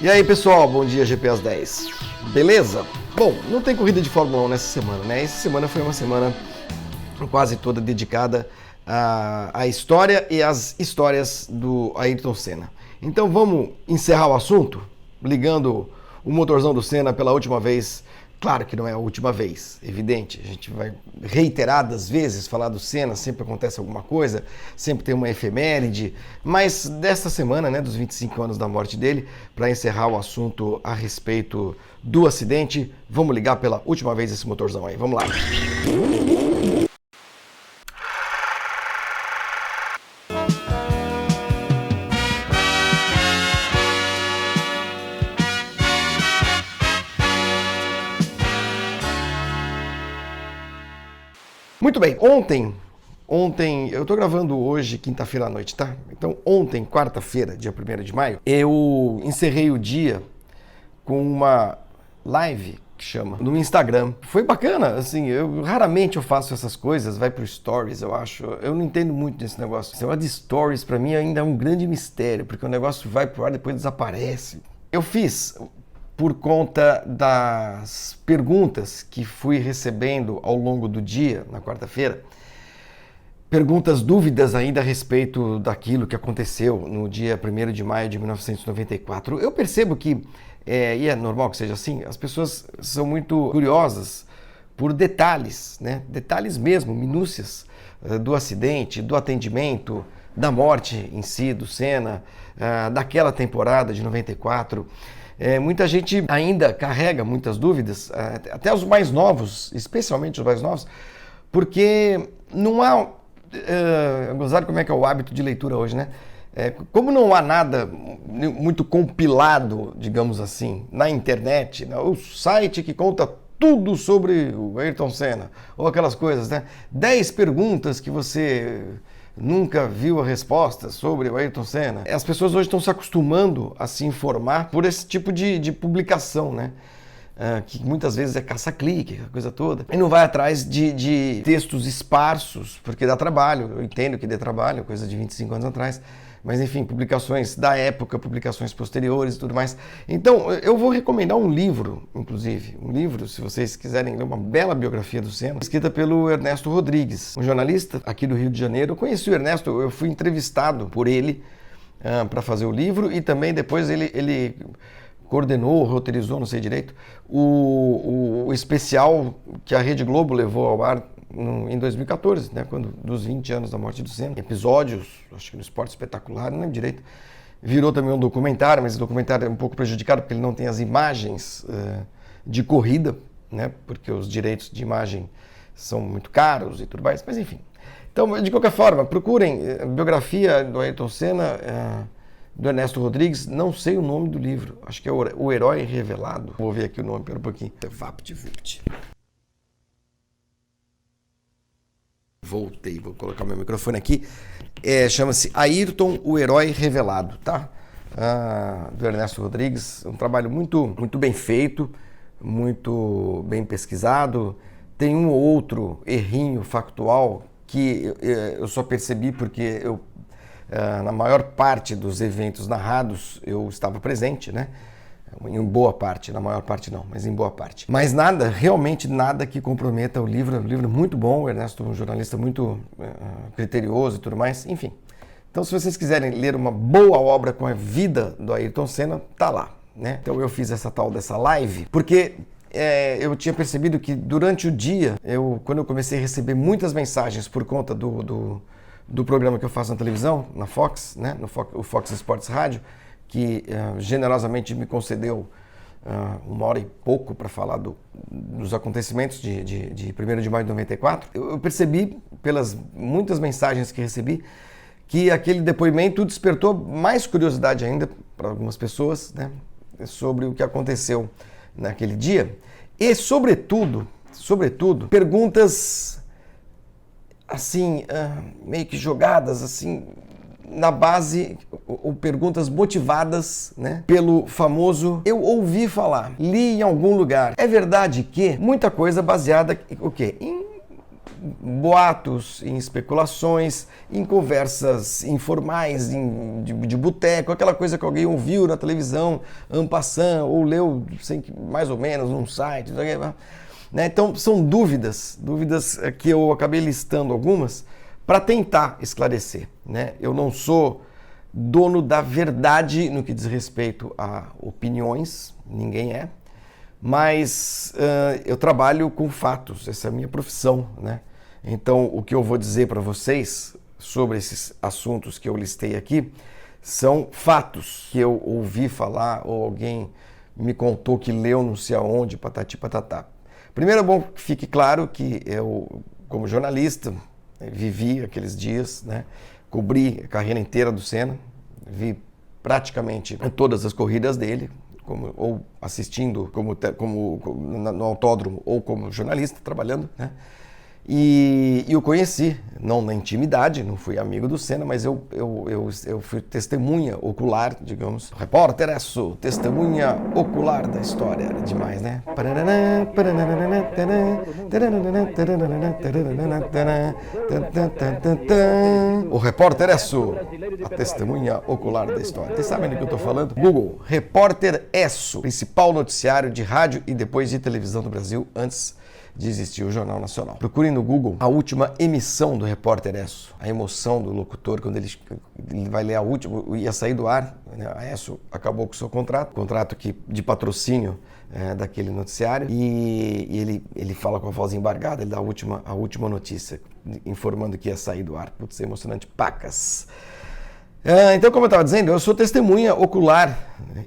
E aí pessoal, bom dia GP às 10. Beleza? Bom, não tem corrida de Fórmula 1 nessa semana, né? Essa semana foi uma semana quase toda dedicada à história e às histórias do Ayrton Senna. Então vamos encerrar o assunto ligando o motorzão do Senna pela última vez. Claro que não é a última vez, evidente, a gente vai reiteradas vezes falar do Senna, sempre acontece alguma coisa, sempre tem uma efeméride, mas desta semana, né, dos 25 anos da morte dele, para encerrar o assunto a respeito do acidente, vamos ligar pela última vez esse motorzão aí, vamos lá. Muito bem, ontem, eu tô gravando hoje, quinta-feira à noite, tá? Então ontem, quarta-feira, dia 1º de maio, eu encerrei o dia com uma live que chama no Instagram. Foi bacana, assim, raramente eu faço essas coisas, vai pro Stories, eu acho. Eu não entendo muito desse negócio. Esse negócio de Stories, pra mim, ainda é um grande mistério, porque o negócio vai pro ar e depois desaparece. Eu fiz por conta das perguntas que fui recebendo ao longo do dia, na quarta-feira, perguntas, dúvidas ainda a respeito daquilo que aconteceu no dia 1º de maio de 1994. Eu percebo que, e é normal que seja assim, as pessoas são muito curiosas por detalhes, né? Detalhes mesmo, minúcias do acidente, do atendimento, da morte em si, do Senna, daquela temporada de 94. Muita gente ainda carrega muitas dúvidas, até os mais novos, especialmente os mais novos, porque não há, gozado como é que é o hábito de leitura hoje, né? Como não há nada muito compilado, digamos assim, na internet, né? O site que conta tudo sobre o Ayrton Senna, ou aquelas coisas, né? 10 perguntas que você nunca viu a resposta sobre o Ayrton Senna. As pessoas hoje estão se acostumando a se informar por esse tipo de publicação, né? Que muitas vezes é caça-clique, a coisa toda. E não vai atrás de textos esparsos, porque dá trabalho. Eu entendo que dê trabalho, coisa de 25 anos atrás. Mas enfim, publicações da época, publicações posteriores e tudo mais. Então, eu vou recomendar um livro, inclusive. Um livro, se vocês quiserem ler uma bela biografia do Senna, escrita pelo Ernesto Rodrigues, um jornalista aqui do Rio de Janeiro. Eu conheci o Ernesto, eu fui entrevistado por ele para fazer o livro e também depois ele coordenou, roteirizou, não sei direito, o especial que a Rede Globo levou ao ar em 2014, né, quando dos 20 anos da morte do Senna. Episódios, acho que no Esporte Espetacular, não lembro direito. Virou também um documentário, mas o documentário é um pouco prejudicado porque ele não tem as imagens de corrida, né, porque os direitos de imagem são muito caros e tudo mais, mas enfim. Então, de qualquer forma, procurem a biografia do Ayrton Senna, do Ernesto Rodrigues, não sei o nome do livro, acho que é O Herói Revelado. Vou ver aqui o nome, pera um pouquinho. VaptVupt. Voltei, vou colocar meu microfone aqui. Chama-se Ayrton, o Herói Revelado, tá? Do Ernesto Rodrigues, um trabalho muito bem feito, muito bem pesquisado. Tem um ou outro errinho factual que eu só percebi porque na maior parte dos eventos narrados eu estava presente, né? Em boa parte, na maior parte não, mas em boa parte. Mas nada, realmente nada que comprometa o livro. O livro é muito bom, o Ernesto é um jornalista muito criterioso e tudo mais, enfim. Então, se vocês quiserem ler uma boa obra com a vida do Ayrton Senna, tá lá, né? Então eu fiz essa tal dessa live, porque eu tinha percebido que durante o dia, quando eu comecei a receber muitas mensagens por conta do programa que eu faço na televisão, na Fox, né? O Fox Sports Rádio, que generosamente me concedeu 1h e pouco para falar dos acontecimentos de 1º de maio de 94, eu percebi, pelas muitas mensagens que recebi, que aquele depoimento despertou mais curiosidade ainda para algumas pessoas, né, sobre o que aconteceu naquele dia. E, sobretudo, perguntas assim, meio que jogadas assim, na base, ou perguntas motivadas, né, pelo famoso eu ouvi falar, li em algum lugar. É verdade que muita coisa baseada o quê? Em boatos, em especulações, em conversas informais, de boteco, aquela coisa que alguém ouviu na televisão, en passant, ou leu mais ou menos num site, né? Então são dúvidas que eu acabei listando algumas para tentar esclarecer, né? Eu não sou dono da verdade no que diz respeito a opiniões, ninguém é, mas eu trabalho com fatos, essa é a minha profissão, né? Então o que eu vou dizer para vocês sobre esses assuntos que eu listei aqui são fatos que eu ouvi falar ou alguém me contou que leu não sei aonde, patati patatá. Primeiro é bom que fique claro que eu, como jornalista, vivi aqueles dias, né? Cobri a carreira inteira do Senna, vi praticamente todas as corridas dele, ou assistindo no autódromo ou como jornalista trabalhando, né? E eu conheci, não na intimidade, não fui amigo do Senna, mas eu fui testemunha ocular, digamos. Repórter é sua, testemunha ocular da história. Era demais, né? O repórter é sua, a testemunha ocular da história. Vocês sabem do que eu estou falando? Google, Repórter Esso, principal noticiário de rádio e depois de televisão do Brasil, antes de existir o Jornal Nacional. Procurem no Google a última emissão do Repórter Esso, a emoção do locutor quando ele vai ler a última, ia sair do ar, né? A Esso acabou com o seu contrato de patrocínio daquele noticiário, e ele fala com a voz embargada, ele dá a última notícia, informando que ia sair do ar. Putz, é emocionante, pacas. Então, como eu estava dizendo, eu sou testemunha ocular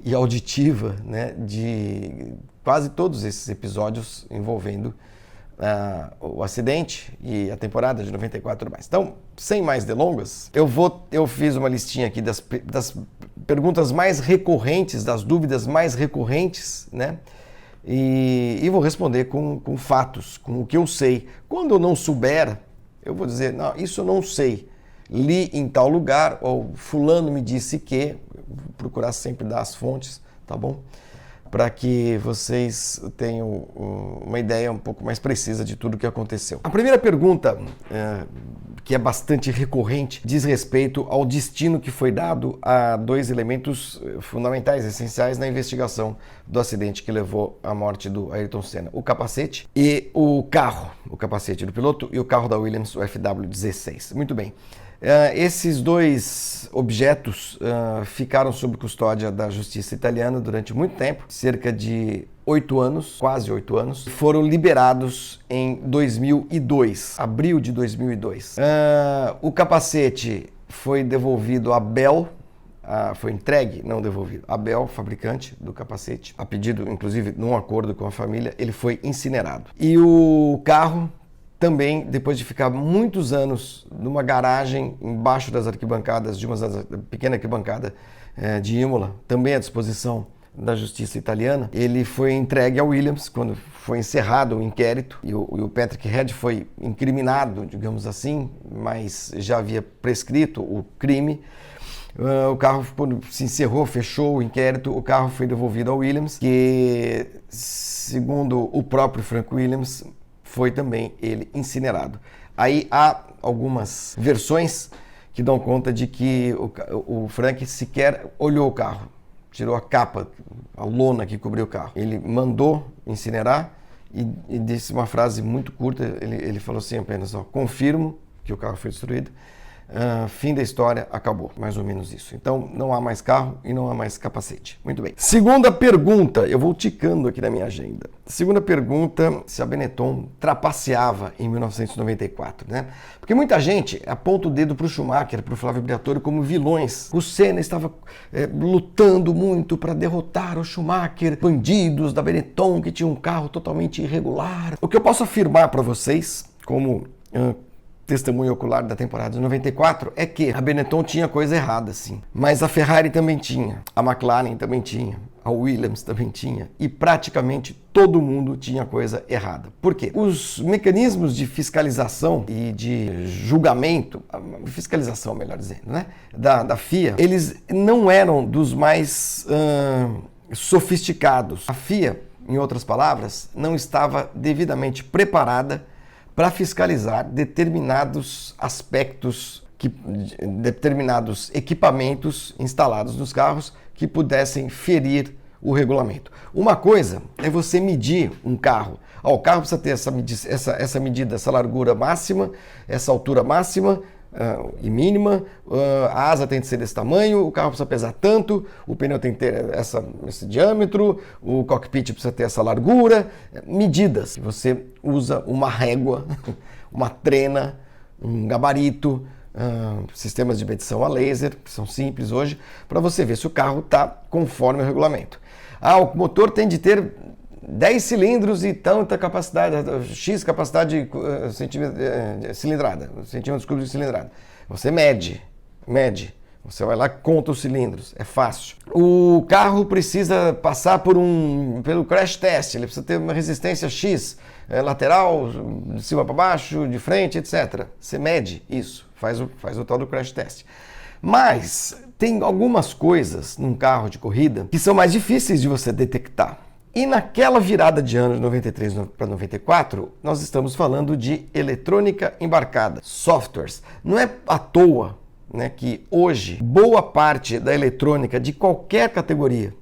e auditiva, né, de quase todos esses episódios envolvendo o acidente e a temporada de 94 mais. Então, sem mais delongas, eu fiz uma listinha aqui das perguntas mais recorrentes, das dúvidas mais recorrentes, né? E vou responder com fatos, com o que eu sei. Quando eu não souber, eu vou dizer, não, isso eu não sei. Li em tal lugar, ou fulano me disse que, vou procurar sempre dar as fontes, tá bom? Para que vocês tenham uma ideia um pouco mais precisa de tudo o que aconteceu. A primeira pergunta, que é bastante recorrente, diz respeito ao destino que foi dado a dois elementos fundamentais, essenciais na investigação do acidente que levou à morte do Ayrton Senna. O capacete e o carro, o capacete do piloto e o carro da Williams, o FW16. Muito bem. Esses dois objetos ficaram sob custódia da justiça italiana durante muito tempo, cerca de 8 anos, quase 8 anos, foram liberados em 2002, abril de 2002. O capacete foi devolvido à Bell, foi entregue, não devolvido, à Bell, fabricante do capacete, a pedido, inclusive, num acordo com a família, ele foi incinerado. E o carro também, depois de ficar muitos anos numa garagem embaixo das arquibancadas, de uma pequena arquibancada de Imola, também à disposição da justiça italiana, ele foi entregue ao Williams quando foi encerrado o inquérito e o Patrick Head foi incriminado, digamos assim, mas já havia prescrito o crime. O carro, quando se encerrou, fechou o inquérito, o carro foi devolvido ao Williams, que, segundo o próprio Frank Williams, foi também ele incinerado. Aí há algumas versões que dão conta de que o Frank sequer olhou o carro, tirou a capa, a lona que cobriu o carro. Ele mandou incinerar e disse uma frase muito curta, ele falou assim apenas, confirmo que o carro foi destruído, fim da história, acabou, mais ou menos isso. Então não há mais carro e não há mais capacete. Muito bem. Segunda pergunta, eu vou ticando aqui na minha agenda. Segunda pergunta, se a Benetton trapaceava em 1994, né? Porque muita gente aponta o dedo para o Schumacher, para o Flávio Briatore como vilões. O Senna estava lutando muito para derrotar o Schumacher, bandidos da Benetton que tinham um carro totalmente irregular. O que eu posso afirmar para vocês, como testemunho ocular da temporada de 94, é que a Benetton tinha coisa errada, sim. Mas a Ferrari também tinha, a McLaren também tinha, a Williams também tinha, e praticamente todo mundo tinha coisa errada. Por quê? Os mecanismos de fiscalização e de julgamento, fiscalização melhor dizendo, né, da FIA, eles não eram dos mais sofisticados. A FIA, em outras palavras, não estava devidamente preparada para fiscalizar determinados aspectos, determinados equipamentos instalados nos carros que pudessem ferir o regulamento. Uma coisa é você medir um carro. O carro precisa ter essa medida, essa largura máxima, essa altura máxima e mínima, a asa tem que ser desse tamanho, o carro precisa pesar tanto, o pneu tem que ter esse diâmetro, o cockpit precisa ter essa largura, medidas. Você usa uma régua, uma trena, um gabarito, sistemas de medição a laser, que são simples hoje, para você ver se o carro está conforme o regulamento. O motor tem de ter 10 cilindros e tanta capacidade, X capacidade cilindrada, centímetros cúbicos de cilindrada. Você mede. Você vai lá e conta os cilindros, é fácil. O carro precisa passar pelo crash test, ele precisa ter uma resistência X, lateral, de cima para baixo, de frente, etc. Você mede isso, faz o tal do crash test. Mas tem algumas coisas num carro de corrida que são mais difíceis de você detectar. E naquela virada de ano de 93 para 94, nós estamos falando de eletrônica embarcada, softwares. Não é à toa, né, que hoje boa parte da eletrônica de qualquer categoria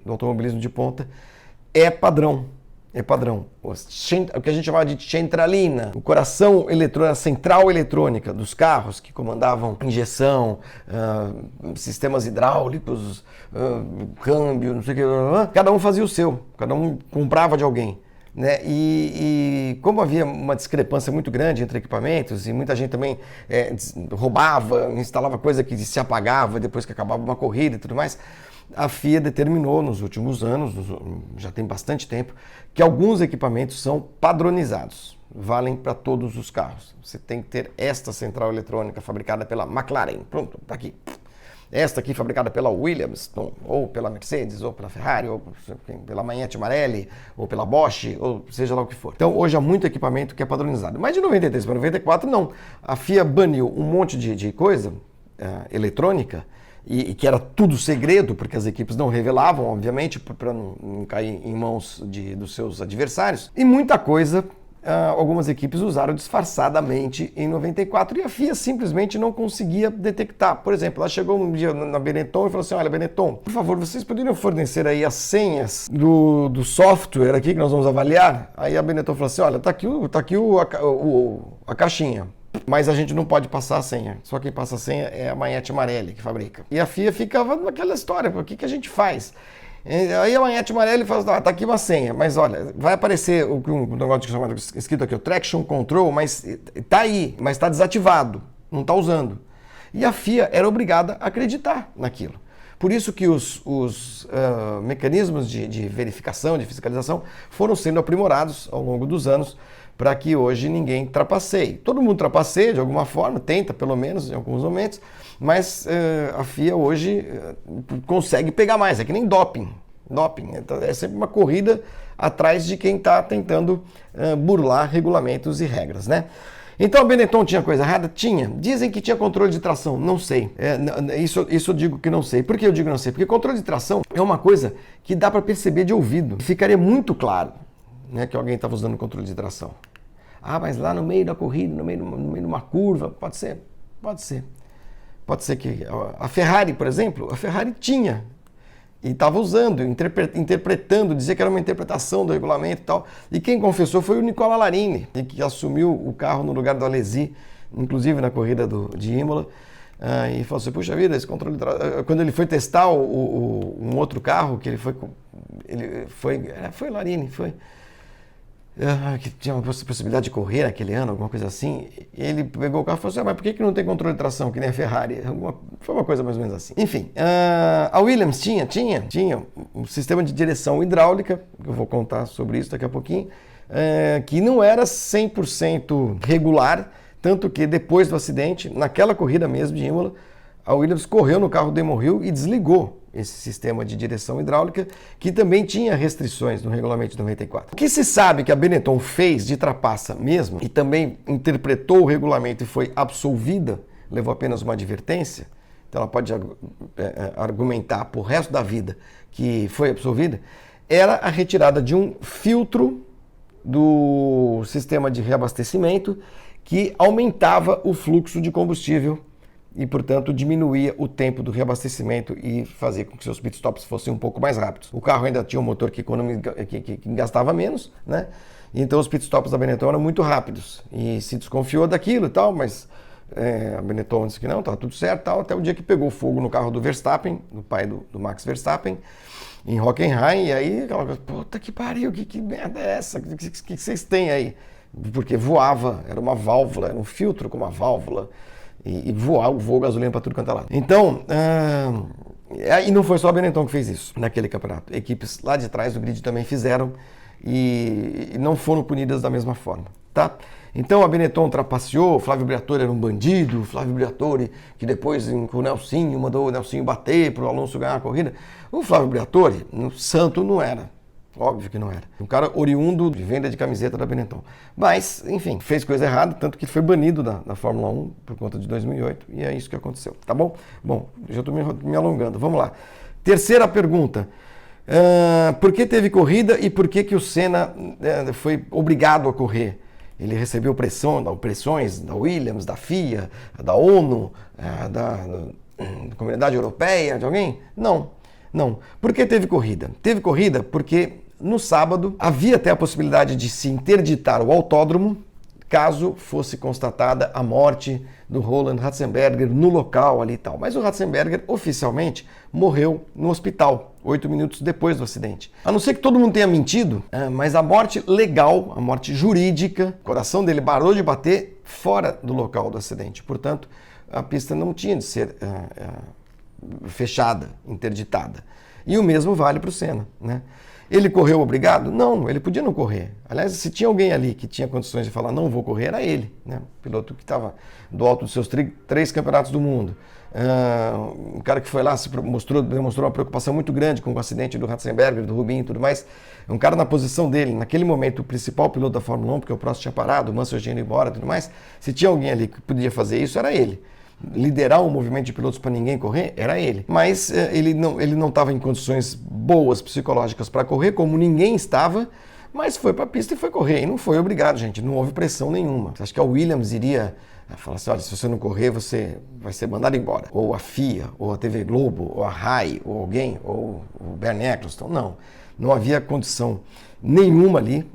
do automobilismo de ponta é padrão. O que a gente chamava de centralina, o coração eletrônico, a central eletrônica dos carros que comandavam injeção, sistemas hidráulicos, câmbio, não sei o que, cada um fazia o seu, cada um comprava de alguém. Né? E como havia uma discrepância muito grande entre equipamentos e muita gente também roubava, instalava coisa que se apagava depois que acabava uma corrida e tudo mais, a FIA determinou nos últimos anos, já tem bastante tempo, que alguns equipamentos são padronizados, valem para todos os carros. Você tem que ter esta central eletrônica fabricada pela McLaren, pronto, está aqui. Esta aqui fabricada pela Williams, ou pela Mercedes, ou pela Ferrari, ou pela Magneti Marelli, ou pela Bosch, ou seja lá o que for. Então hoje há muito equipamento que é padronizado. Mas de 93 para 94 não. A FIA baniu um monte de coisa eletrônica, e que era tudo segredo, porque as equipes não revelavam, obviamente, para não cair em mãos dos seus adversários. E muita coisa algumas equipes usaram disfarçadamente em 94 e a FIA simplesmente não conseguia detectar. Por exemplo, ela chegou um dia na Benetton e falou assim: olha, Benetton, por favor, vocês poderiam fornecer aí as senhas do software aqui que nós vamos avaliar? Aí a Benetton falou assim: olha, tá aqui a caixinha. Mas a gente não pode passar a senha. Só quem passa a senha é a Magneti Marelli que fabrica. E a FIA ficava naquela história: o que a gente faz? Aí a Magneti Marelli fala: tá aqui uma senha, mas olha, vai aparecer um negócio chamado, escrito aqui, o Traction Control, mas tá aí, mas está desativado, não está usando. E a FIA era obrigada a acreditar naquilo. Por isso que os mecanismos de verificação, de fiscalização, foram sendo aprimorados ao longo dos anos, para que hoje ninguém trapaceie. Todo mundo trapaceia de alguma forma, tenta pelo menos em alguns momentos, mas a FIA hoje consegue pegar mais, é que nem doping. É sempre uma corrida atrás de quem está tentando burlar regulamentos e regras, né? Então a Benetton tinha coisa errada? Tinha. Dizem que tinha controle de tração, não sei. Isso eu digo que não sei. Por que eu digo não sei? Porque controle de tração é uma coisa que dá para perceber de ouvido. Ficaria muito claro, né, que alguém estava usando controle de tração. Mas lá no meio da corrida, no meio de uma curva, pode ser. Pode ser que a Ferrari, por exemplo, a Ferrari tinha e estava usando, interpretando, dizia que era uma interpretação do regulamento e tal. E quem confessou foi o Nicola Larini, que assumiu o carro no lugar do Alesi, inclusive na corrida de Imola, e falou assim: puxa vida, esse controle de tração. Quando ele foi testar um outro carro, que ele foi Larini, que tinha uma possibilidade de correr naquele ano, alguma coisa assim, ele pegou o carro e falou assim: mas por que não tem controle de tração, que nem a Ferrari? Foi uma coisa mais ou menos assim. Enfim, a Williams tinha um sistema de direção hidráulica, eu vou contar sobre isso daqui a pouquinho, que não era 100% regular, tanto que depois do acidente, naquela corrida mesmo de Imola, a Williams correu no carro do Damon Hill e desligou esse sistema de direção hidráulica, que também tinha restrições no regulamento de 94. O que se sabe que a Benetton fez de trapaça mesmo, e também interpretou o regulamento e foi absolvida, levou apenas uma advertência, então ela pode argumentar por resto da vida que foi absolvida, era a retirada de um filtro do sistema de reabastecimento que aumentava o fluxo de combustível e, portanto, diminuía o tempo do reabastecimento e fazia com que seus pitstops fossem um pouco mais rápidos. O carro ainda tinha um motor que gastava menos, né? Então os pitstops da Benetton eram muito rápidos e se desconfiou daquilo e tal, mas a Benetton disse que não, estava tudo certo, tal, até o dia que pegou fogo no carro do Verstappen, do pai do Max Verstappen, em Hockenheim, e aí aquela coisa, puta que pariu, que merda é essa? O que vocês têm aí? Porque voava, era uma válvula, era um filtro com uma válvula, e voou gasolina para tudo quanto é lado. Então, e não foi só a Benetton que fez isso naquele campeonato. Equipes lá de trás do grid também fizeram e não foram punidas da mesma forma, tá? Então a Benetton trapaceou, o Flávio Briatore era um bandido, o Flávio Briatore que depois com o Nelsinho mandou o Nelsinho bater para o Alonso ganhar a corrida. O Flávio Briatore, santo não era, óbvio que não era. Um cara oriundo de venda de camiseta da Benetton. Mas, enfim, fez coisa errada, tanto que foi banido da Fórmula 1 por conta de 2008 e é isso que aconteceu, tá bom? Bom, já estou me alongando, vamos lá. Terceira pergunta. Por que teve corrida e por que o Senna foi obrigado a correr? Ele recebeu pressões da Williams, da FIA, da ONU, da Comunidade Europeia, de alguém? Não. Por que teve corrida? Teve corrida porque no sábado havia até a possibilidade de se interditar o autódromo caso fosse constatada a morte do Roland Ratzenberger no local ali e tal. Mas o Ratzenberger oficialmente morreu no hospital 8 minutos depois do acidente. A não ser que todo mundo tenha mentido, mas a morte legal, a morte jurídica, o coração dele parou de bater fora do local do acidente. Portanto, a pista não tinha de ser fechada, interditada. E o mesmo vale para o Senna, né? Ele correu obrigado? Não, ele podia não correr. Aliás, se tinha alguém ali que tinha condições de falar não vou correr, era ele, né? O piloto que estava do alto dos seus 3 campeonatos do mundo. Um cara que foi lá, demonstrou uma preocupação muito grande com o acidente do Ratzenberger, do Rubinho e tudo mais. Um cara na posição dele, naquele momento, o principal piloto da Fórmula 1, porque o Prost tinha parado, o Mansell tinha ido embora e tudo mais. Se tinha alguém ali que podia fazer isso, era ele. Liderar um movimento de pilotos para ninguém correr, era ele. Mas ele não estava em condições boas psicológicas para correr, como ninguém estava, mas foi para a pista e foi correr. E não foi obrigado, gente, não houve pressão nenhuma. Você acha que a Williams iria falar assim, olha, se você não correr, você vai ser mandado embora? Ou a FIA, ou a TV Globo, ou a RAI, ou alguém, ou o Bernie Eccleston? Não havia condição nenhuma ali,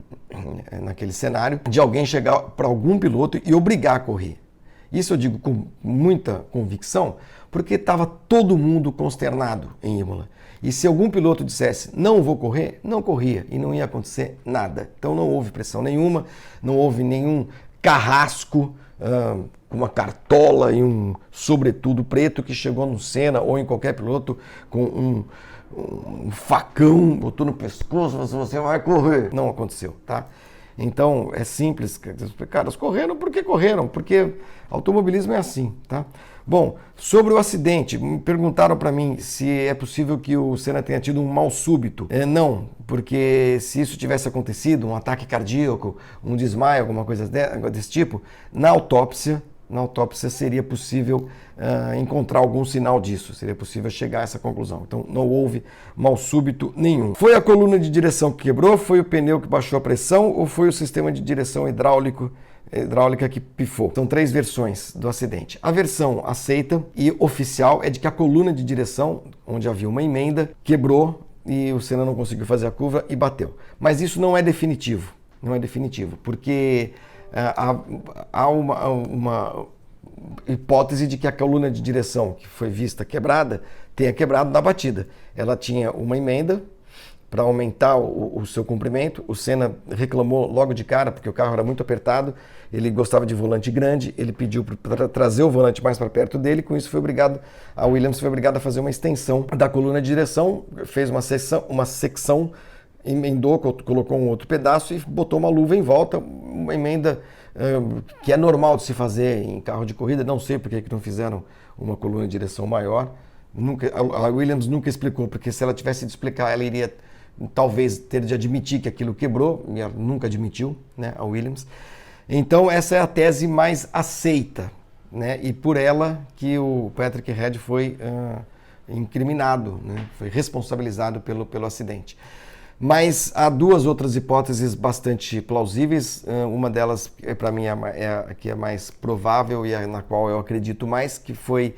naquele cenário, de alguém chegar para algum piloto e obrigar a correr. Isso eu digo com muita convicção, porque estava todo mundo consternado em Imola. E se algum piloto dissesse, não vou correr, não corria e não ia acontecer nada. Então não houve pressão nenhuma, não houve nenhum carrasco com uma cartola e um sobretudo preto que chegou no Senna ou em qualquer piloto com um facão, botou no pescoço, você vai correr. Não aconteceu, tá? Então, é simples, os caras correram porque automobilismo é assim, tá? Bom, sobre o acidente, me perguntaram para mim se é possível que o Senna tenha tido um mal súbito. Não, porque se isso tivesse acontecido, um ataque cardíaco, um desmaio, alguma coisa desse tipo, na autópsia seria possível encontrar algum sinal disso, seria possível chegar a essa conclusão. Então não houve mal súbito nenhum. Foi a coluna de direção que quebrou, foi o pneu que baixou a pressão ou foi o sistema de direção hidráulica que pifou? São 3 versões do acidente. A versão aceita e oficial é de que a coluna de direção, onde havia uma emenda, quebrou e o Senna não conseguiu fazer a curva e bateu. Mas isso não é definitivo, porque há uma hipótese de que a coluna de direção que foi vista quebrada tenha quebrado na batida. Ela tinha uma emenda para aumentar o seu comprimento. O Senna reclamou logo de cara porque o carro era muito apertado, ele gostava de volante grande, ele pediu para trazer o volante mais para perto dele, com isso a Williams foi obrigada a fazer uma extensão da coluna de direção, fez uma secção, emendou, colocou um outro pedaço e botou uma luva em volta, uma emenda que é normal de se fazer em carro de corrida, não sei porque que não fizeram uma coluna de direção maior. A Williams nunca explicou, porque se ela tivesse de explicar, ela iria talvez ter de admitir que aquilo quebrou, e ela nunca admitiu, né, a Williams. Então essa é a tese mais aceita, né, e por ela que o Patrick Reed foi incriminado, né, foi responsabilizado pelo acidente. Mas há duas outras hipóteses bastante plausíveis. Uma delas, para mim, é a que é mais provável e na qual eu acredito mais, que foi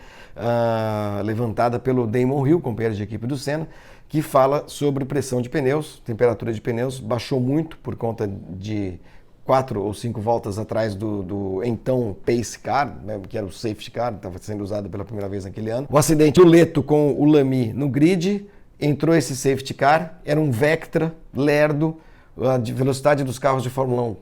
levantada pelo Damon Hill, companheiro de equipe do Senna, que fala sobre pressão de pneus, temperatura de pneus, baixou muito por conta de 4 ou 5 voltas atrás do então Pace Car, né, que era o Safety Car, estava sendo usado pela primeira vez naquele ano. O acidente do Leto com o Lamy no grid, entrou esse Safety Car, era um Vectra lerdo, a velocidade dos carros de Fórmula 1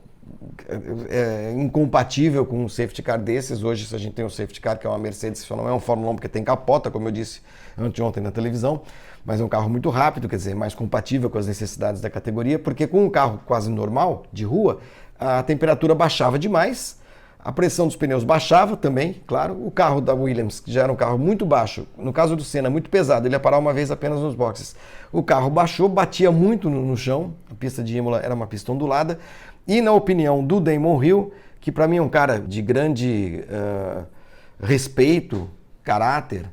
é incompatível com um Safety Car desses. Hoje, se a gente tem um Safety Car, que é uma Mercedes, só não é um Fórmula 1 porque tem capota, como eu disse anteontem na televisão, mas é um carro muito rápido, quer dizer, mais compatível com as necessidades da categoria, porque com um carro quase normal, de rua, a temperatura baixava demais, a pressão dos pneus baixava também, claro. O carro da Williams, que já era um carro muito baixo, no caso do Senna, muito pesado, ele ia parar uma vez apenas nos boxes. O carro baixou, batia muito no chão, a pista de Imola era uma pista ondulada, e na opinião do Damon Hill, que para mim é um cara de grande respeito, caráter,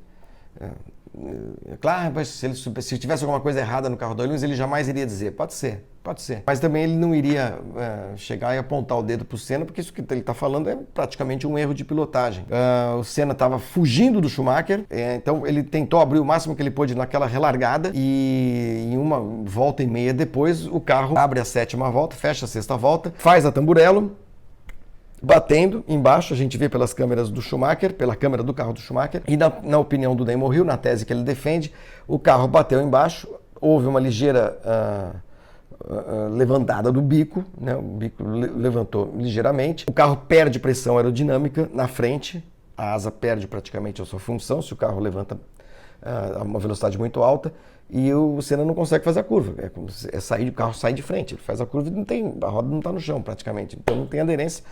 claro, mas se tivesse alguma coisa errada no carro da Williams, ele jamais iria dizer, pode ser. Mas também ele não iria chegar e apontar o dedo para o Senna, porque isso que ele está falando é praticamente um erro de pilotagem. O Senna estava fugindo do Schumacher, então ele tentou abrir o máximo que ele pôde naquela relargada e em uma volta e meia depois o carro abre a 7ª volta, fecha a 6ª volta, faz a tamburello, batendo embaixo, a gente vê pelas câmeras do Schumacher, pela câmera do carro do Schumacher, e na opinião do Damon Hill, na tese que ele defende, o carro bateu embaixo, houve uma ligeira levantada do bico, né? O bico levantou ligeiramente, o carro perde pressão aerodinâmica na frente, a asa perde praticamente a sua função, se o carro levanta a uma velocidade muito alta, e o Senna não consegue fazer a curva, o carro sai de frente, ele faz a curva e a roda não está no chão praticamente, então não tem aderência,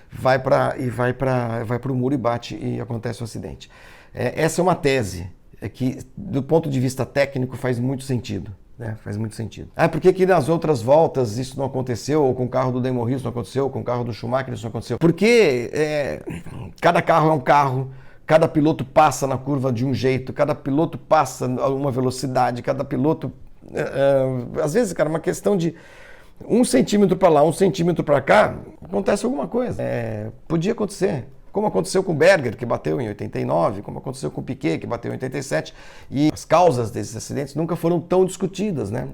vai para o muro e bate e acontece o acidente. Essa é uma tese que, do ponto de vista técnico, faz muito sentido. Faz muito sentido. Por que nas outras voltas isso não aconteceu? Ou com o carro do Damon Hill isso não aconteceu? Ou com o carro do Schumacher isso não aconteceu? Porque cada carro é um carro, cada piloto passa na curva de um jeito, cada piloto passa a uma velocidade, cada piloto... às vezes, cara, é uma questão de 1 centímetro para lá, 1 centímetro para cá, acontece alguma coisa. Podia acontecer. Como aconteceu com o Berger, que bateu em 89, como aconteceu com o Piquet, que bateu em 87, e as causas desses acidentes nunca foram tão discutidas, né?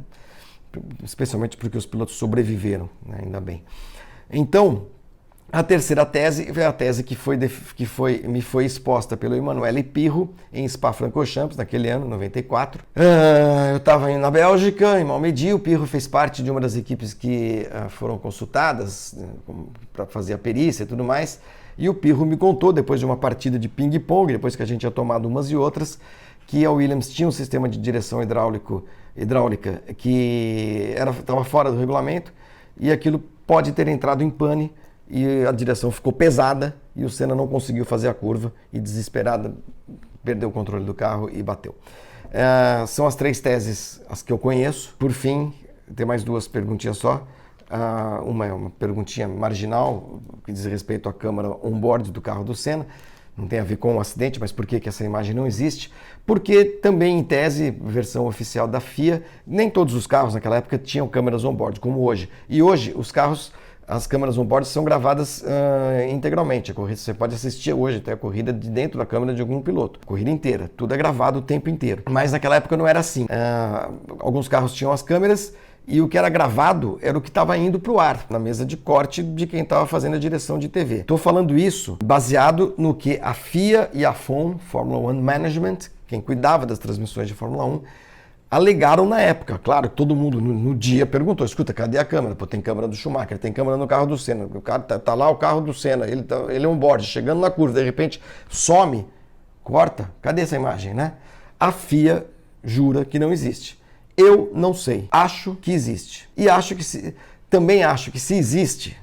Especialmente porque os pilotos sobreviveram, né? Ainda bem. Então, a terceira tese é a tese que me foi exposta pelo Emanuele Pirro em Spa-Francorchamps, naquele ano, 94. Eu estava na Bélgica, em Malmedy, o Pirro fez parte de uma das equipes que foram consultadas para fazer a perícia e tudo mais. E o Pirro me contou, depois de uma partida de ping-pong, depois que a gente tinha tomado umas e outras, que a Williams tinha um sistema de direção hidráulica que estava fora do regulamento e aquilo pode ter entrado em pane e a direção ficou pesada e o Senna não conseguiu fazer a curva e, desesperada, perdeu o controle do carro e bateu. São as 3 teses as que eu conheço. Por fim, tem mais 2 perguntinhas só. Uma é uma perguntinha marginal, que diz respeito à câmera on-board do carro do Senna. Não tem a ver com o acidente, mas por que essa imagem não existe? Porque também, em tese, versão oficial da FIA, nem todos os carros naquela época tinham câmeras on-board, como hoje. E hoje, os carros, as câmeras on-board são gravadas integralmente. Você pode assistir hoje até a corrida de dentro da câmera de algum piloto. Corrida inteira, tudo é gravado o tempo inteiro. Mas naquela época não era assim. Alguns carros tinham as câmeras, e o que era gravado era o que estava indo para o ar, na mesa de corte de quem estava fazendo a direção de TV. Estou falando isso baseado no que a FIA e a FOM, Formula One Management, quem cuidava das transmissões de Fórmula 1, alegaram na época. Claro, todo mundo no dia perguntou, escuta, cadê a câmera? Pô, tem câmera do Schumacher, tem câmera no carro do Senna, o cara tá lá o carro do Senna, ele é um board, chegando na curva, de repente some, corta, cadê essa imagem, né? A FIA jura que não existe. Eu não sei. Acho que existe. E também acho que se existisse,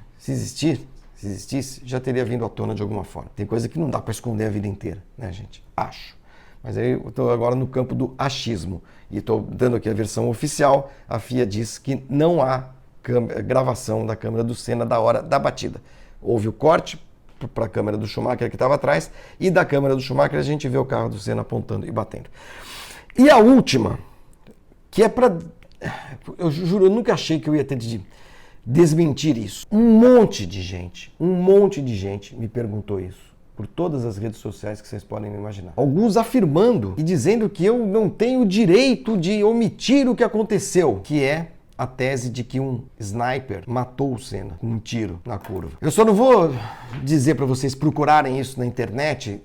já teria vindo à tona de alguma forma. Tem coisa que não dá para esconder a vida inteira, né, gente? Acho. Mas aí eu estou agora no campo do achismo. E estou dando aqui a versão oficial. A FIA diz que não há gravação da câmera do Senna da hora da batida. Houve o corte para a câmera do Schumacher que estava atrás. E da câmera do Schumacher a gente vê o carro do Senna apontando e batendo. E a última, que é para eu juro, eu nunca achei que eu ia ter de desmentir isso. Um monte de gente me perguntou isso. Por todas as redes sociais que vocês podem imaginar. Alguns afirmando e dizendo que eu não tenho o direito de omitir o que aconteceu, que é a tese de que um sniper matou o Senna com um tiro na curva. Eu só não vou dizer para vocês procurarem isso na internet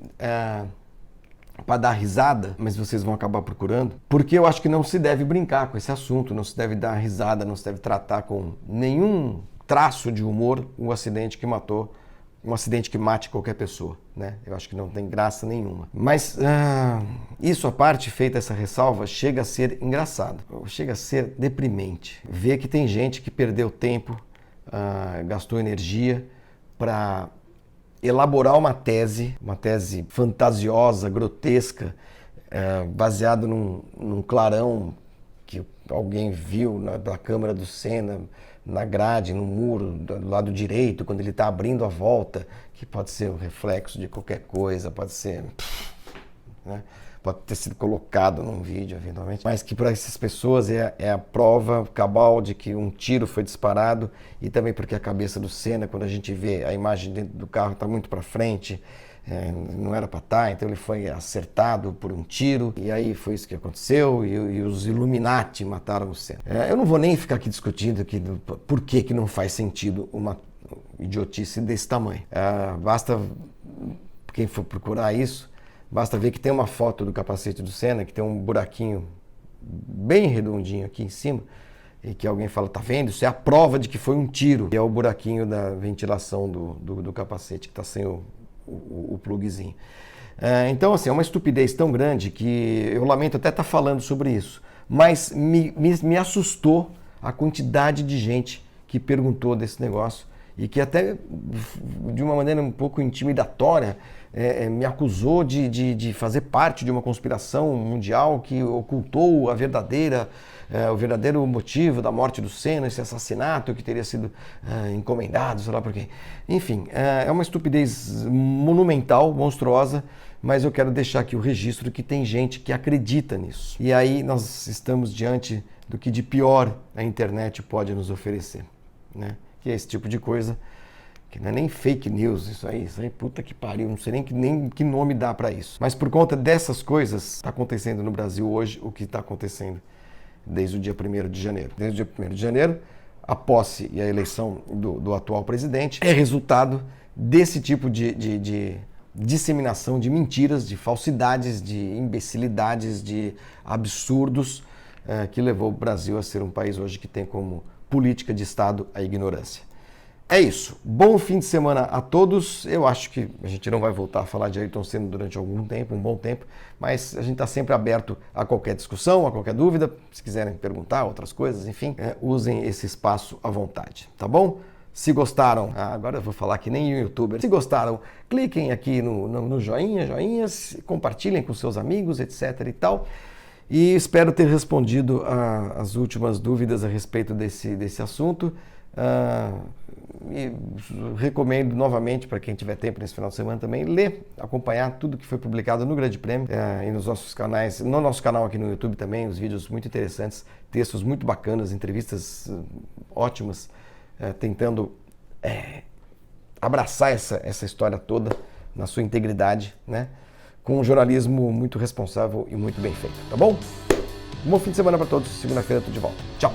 para dar risada, mas vocês vão acabar procurando, porque eu acho que não se deve brincar com esse assunto, não se deve dar risada, não se deve tratar com nenhum traço de humor um acidente que matou, um acidente que mate qualquer pessoa, né? Eu acho que não tem graça nenhuma. Mas isso à parte, feita essa ressalva, chega a ser engraçado, chega a ser deprimente. Ver que tem gente que perdeu tempo, gastou energia para elaborar uma tese fantasiosa, grotesca, baseado num clarão que alguém viu da câmera do Senna, na grade, no muro, do lado direito, quando ele está abrindo a volta, que pode ser um reflexo de qualquer coisa, pode ser, né? Pode ter sido colocado num vídeo, eventualmente, mas que para essas pessoas é a prova cabal de que um tiro foi disparado, e também porque a cabeça do Senna, quando a gente vê a imagem dentro do carro, está muito para frente, não era para estar, então ele foi acertado por um tiro, e aí foi isso que aconteceu, e os Illuminati mataram o Senna. Eu não vou nem ficar aqui discutindo por que não faz sentido uma idiotice desse tamanho. Basta, quem for procurar isso, basta ver que tem uma foto do capacete do Senna, que tem um buraquinho bem redondinho aqui em cima, e que alguém fala, tá vendo? Isso é a prova de que foi um tiro. E é o buraquinho da ventilação do capacete, que está sem o pluguezinho. Então, assim, é uma estupidez tão grande que eu lamento até estar falando sobre isso. Mas me assustou a quantidade de gente que perguntou desse negócio e que até, de uma maneira um pouco intimidatória, me acusou de fazer parte de uma conspiração mundial que ocultou o verdadeiro motivo da morte do Senna, esse assassinato que teria sido encomendado, sei lá por quê. Enfim, é uma estupidez monumental, monstruosa, mas eu quero deixar aqui o registro que tem gente que acredita nisso. E aí nós estamos diante do que de pior a internet pode nos oferecer, né? Que é esse tipo de coisa, que não é nem fake news, isso aí puta que pariu, não sei nem que nome dá para isso. Mas por conta dessas coisas, está acontecendo no Brasil hoje o que está acontecendo desde o dia 1º de janeiro. Desde o dia 1º de janeiro, a posse e a eleição do atual presidente é resultado desse tipo de disseminação de mentiras, de falsidades, de imbecilidades, de absurdos, que levou o Brasil a ser um país hoje que tem como política de Estado a ignorância. É isso. Bom fim de semana a todos. Eu acho que a gente não vai voltar a falar de Ayrton Senna durante algum tempo, um bom tempo, mas a gente está sempre aberto a qualquer discussão, a qualquer dúvida. Se quiserem perguntar outras coisas, enfim, usem esse espaço à vontade, tá bom? Se gostaram, agora eu vou falar que nem youtuber, se gostaram, cliquem aqui no joinhas, compartilhem com seus amigos, etc e tal. E espero ter respondido as últimas dúvidas a respeito desse assunto. E recomendo novamente para quem tiver tempo nesse final de semana também acompanhar tudo que foi publicado no Grande Prêmio e nos nossos canais, no nosso canal aqui no YouTube também, os vídeos muito interessantes, textos muito bacanas, entrevistas ótimas, tentando abraçar essa história toda na sua integridade, né? Com um jornalismo muito responsável e muito bem feito, tá bom? Bom fim de semana para todos, segunda-feira eu tô de volta. Tchau!